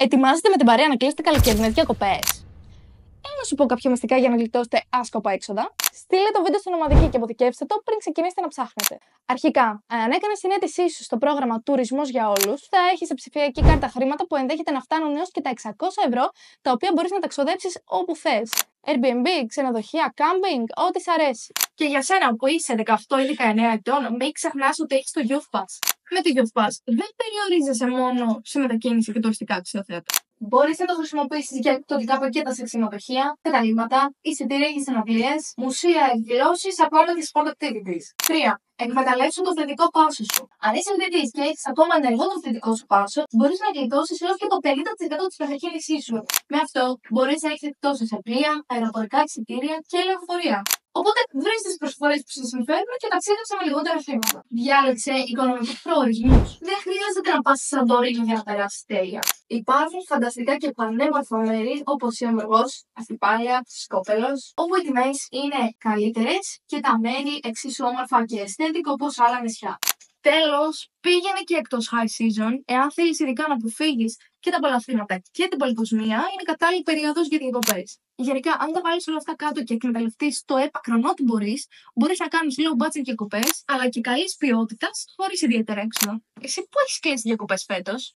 Ετοιμάζετε με την παρέα να κλείσετε καλοκαιρινές διακοπές? Να σου πω κάποια μυστικά για να γλιτώσετε άσκοπα έξοδα. Στείλτε το βίντεο στην ομαδική και αποθηκεύστε το πριν ξεκινήσετε να ψάχνετε. Αρχικά, αν έκανες την αίτησή σου στο πρόγραμμα Τουρισμός για Όλους, θα έχεις σε ψηφιακή κάρτα χρήματα που ενδέχεται να φτάνουν έως και τα 600 ευρώ, τα οποία μπορείς να τα ξοδέψεις όπου θες. Airbnb, ξενοδοχεία, κάμπινγκ, ό,τι σ' αρέσει. Και για σένα που είσαι 18 ή 19 ετών, μην ξεχνάς ότι έχεις το Youth Pass. Με το Youth Pass δεν περιορίζεσαι μόνο σε μετακίνηση και τουριστικά αξιοθέατα. Μπορείς να το χρησιμοποιήσεις για εκπτωτικά πακέτα σε ξενοδοχεία, καταλύματα, εισιτήρια για συναυλίες, μουσεία, εκδηλώσεις, ακόμα και sport activities. 3. Εκμεταλλεύσου το θετικό πάσο σου. Αν είσαι φοιτητής και έχεις ακόμα ενεργό το θετικό σου πάσο, μπορείς να γλιτώσεις έως και το 50% της μετακίνησής σου. Με αυτό μπορείς να έχεις εκπτώσεις σε πλοία, αεροπορικά εισιτήρια και λεωφορεία. Οπότε βρεις τις προσφορές που σε συμφέρουν και ταξίδεψε με λιγότερα χρήματα. Διάλεξε οικονομικούς προορισμούς. Δεν χρειάζεται να πας σε Σαντορίνη για να περάσεις τέλεια. Υπάρχουν φανταστικά και πανέμορφα μέρη όπως η Ομεργός, Αστυπάλια, Σκόπελος, όπου οι τιμές είναι καλύτερες και τα μέρη εξίσου όμορφα και αισθέντικα όπως άλλα νησιά. Τέλος, πήγαινε και εκτός high season, εάν θέλεις ειδικά να αποφύγεις και τα απολαυστήματα και την πολυκοσμία, είναι κατάλληλη περίοδος για διακοπές. Γενικά, αν τα βάλεις όλα αυτά κάτω και εκμεταλλευτείς το έπακρον ό,τι μπορείς να κάνεις low budget διακοπές, αλλά και καλής ποιότητας, χωρίς ιδιαίτερα έξοδα. Εσύ πού έχεις κλείσει διακοπές φέτος?